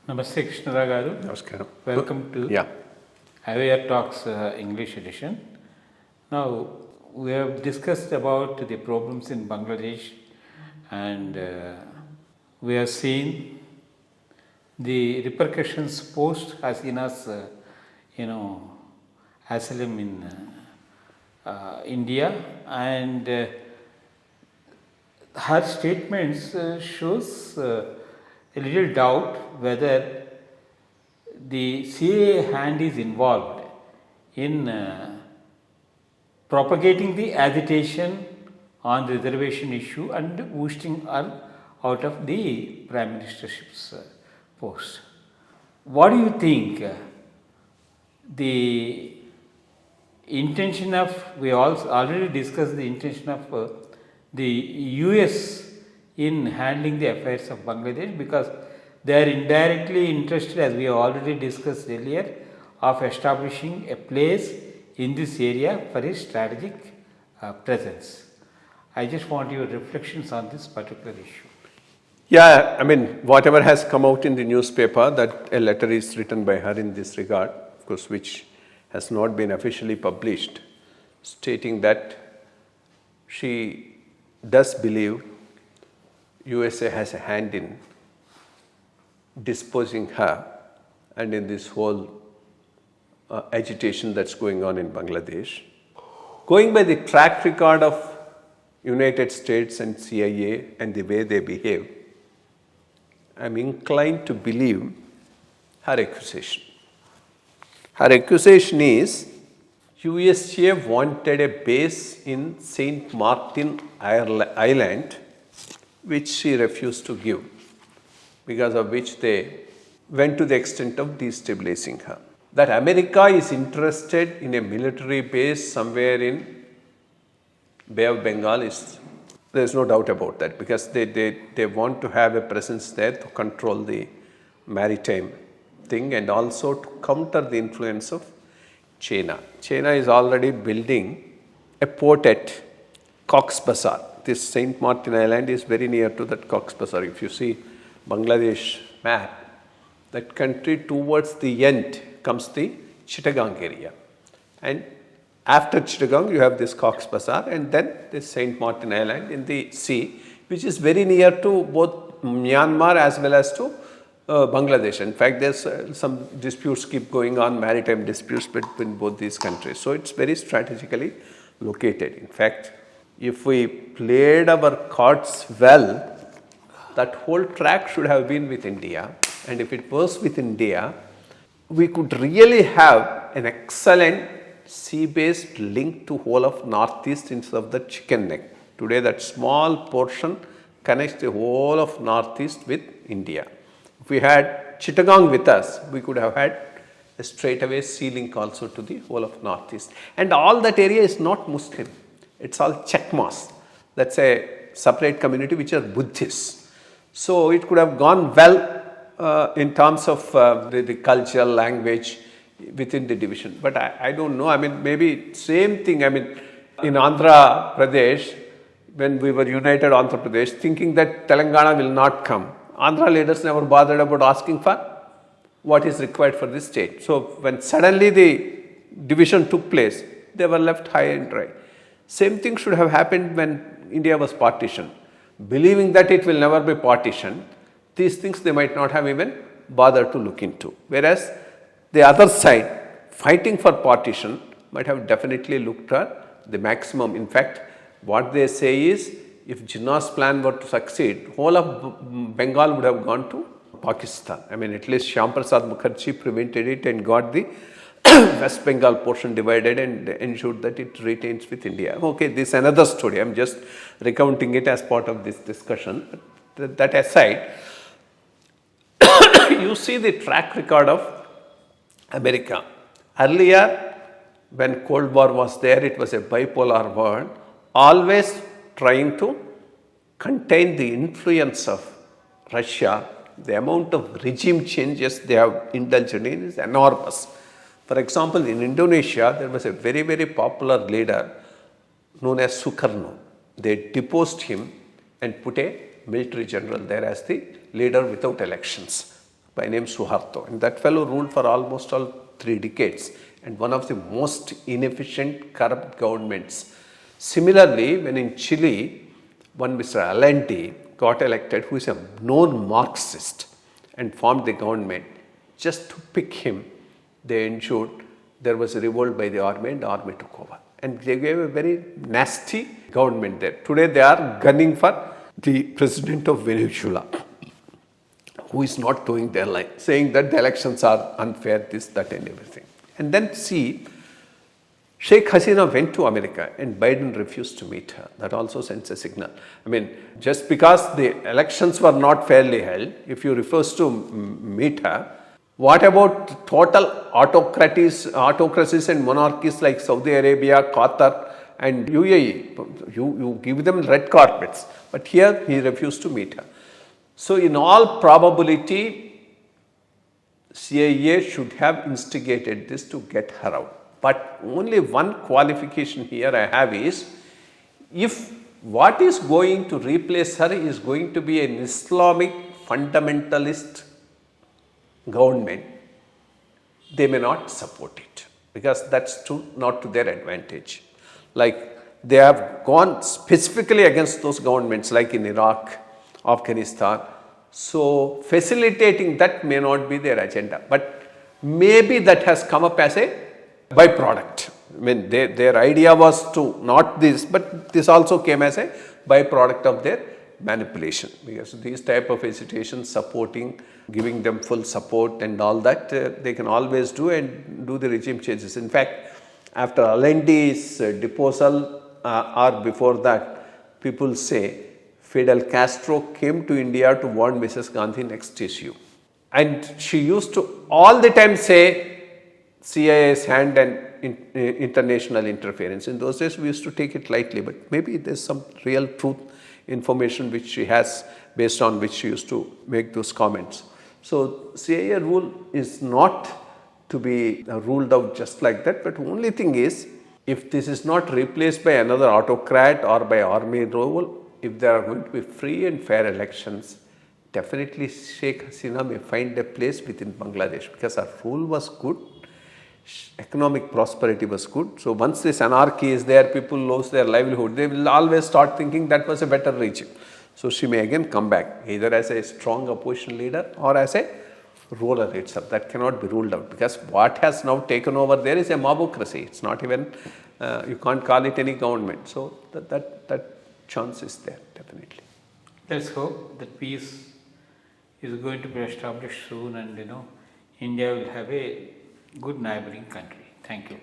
Namaste Krishna Rao garu. Namaskaram. Welcome to IYRTalks English edition. Now, we have discussed about the problems in Bangladesh, and we have seen the repercussions post Haseena's, asylum in India, and her statements shows a little doubt whether the CCLA hand is involved in propagating the agitation on the reservation issue and boosting her out of the Prime Ministership's post. What do you think? The intention of, we also already discussed the intention of the US in handling the affairs of Bangladesh, because they are indirectly interested, as we have already discussed earlier, of establishing a place in this area for a strategic presence. I just want your reflections on this particular issue. Yeah, I mean, whatever has come out in the newspaper, that a letter is written by her in this regard, of course, which has not been officially published, stating that she does believe USA has a hand in disposing her and in this whole agitation that's going on in Bangladesh. Going by the track record of United States and CIA and the way they behave, I'm inclined to believe her accusation. Her accusation is USA wanted a base in St. Martin Island, which she refused to give, because of which they went to the extent of destabilizing her. That America is interested in a military base somewhere in Bay of Bengal there's no doubt about that, because they want to have a presence there to control the maritime thing and also to counter the influence of China. China is already building a port at Cox's Bazar. This St. Martin Island is very near to that Cox's Bazar. If you see Bangladesh map, that country towards the end comes the Chittagong area. And after Chittagong, you have this Cox's Bazar and then this St. Martin Island in the sea, which is very near to both Myanmar as well as to Bangladesh. In fact, there's some disputes keep going on, maritime disputes between both these countries. So it's very strategically located. In fact, if we played our cards well, that whole track should have been with India. And if it was with India, we could really have an excellent sea-based link to whole of Northeast instead of the chicken neck. Today, that small portion connects the whole of Northeast with India. If we had Chittagong with us, we could have had a straightaway sea link also to the whole of Northeast. And all that area is not Muslim. It's all Chekmas. That's a separate community which are Buddhists. So it could have gone well in terms of the culture, language within the division. But I don't know. I mean, maybe same thing. I mean, in Andhra Pradesh, when we were united Andhra Pradesh, thinking that Telangana will not come, Andhra leaders never bothered about asking for what is required for this state. So when suddenly the division took place, they were left high and dry. Same thing should have happened when India was partitioned. Believing that it will never be partitioned, these things they might not have even bothered to look into. Whereas the other side, fighting for partition, might have definitely looked at the maximum. In fact, what they say is, if Jinnah's plan were to succeed, whole of Bengal would have gone to Pakistan. I mean, at least Shyam Prasad Mukherjee prevented it and got the West Bengal portion divided and ensured that it retains with India. Okay, this is another story. I am just recounting it as part of this discussion. That aside, you see the track record of America. Earlier, when Cold War was there, it was a bipolar world, always trying to contain the influence of Russia. The amount of regime changes they have indulged in is enormous. For example, in Indonesia, there was a very, very popular leader known as Sukarno. They deposed him and put a military general there as the leader without elections. by name Suharto, and that fellow ruled for almost all 3 decades, and one of the most inefficient, corrupt governments. Similarly, when in Chile, one Mr. Allende got elected, who is a known Marxist, and formed the government, just to pick him, they ensured there was a revolt by the army, and the army took over. And they gave a very nasty government there. Today they are gunning for the president of Venezuela, who is not doing their line, saying that the elections are unfair, this, that and everything. And then see, Sheikh Haseena went to America and Biden refused to meet her. That also sends a signal. I mean, just because the elections were not fairly held, if you refuse to meet her, what about total autocracies and monarchies like Saudi Arabia, Qatar and UAE? You give them red carpets, but here he refused to meet her. So in all probability, CIA should have instigated this to get her out. But only one qualification here I have is, if what is going to replace her is going to be an Islamic fundamentalist government, they may not support it, because that's not to their advantage. Like they have gone specifically against those governments like in Iraq, Afghanistan. So facilitating that may not be their agenda, but maybe that has come up as a byproduct. I mean, their idea was to not this, but this also came as a byproduct of their manipulation, because these type of hesitations, supporting, giving them full support and all that, they can always do and do the regime changes. In fact, after Allende's deposal or before that, people say Fidel Castro came to India to warn Mrs. Gandhi next issue. And she used to all the time say CIA's hand and international interference. In those days, we used to take it lightly, but maybe there's some real truth information which she has, based on which she used to make those comments. So CIA rule is not to be ruled out just like that, but only thing is, if this is not replaced by another autocrat or by army rule, if there are going to be free and fair elections, definitely Sheikh Haseena may find a place within Bangladesh, because her rule was good, economic prosperity was good. So once this anarchy is there, people lose their livelihood, they will always start thinking that was a better regime. So she may again come back, either as a strong opposition leader or as a ruler itself. That cannot be ruled out, because what has now taken over there is a mobocracy. It's not even, you can't call it any government. So that chance is there, definitely. Let's hope that peace is going to be established soon, and India will have a good neighboring country. Thank you.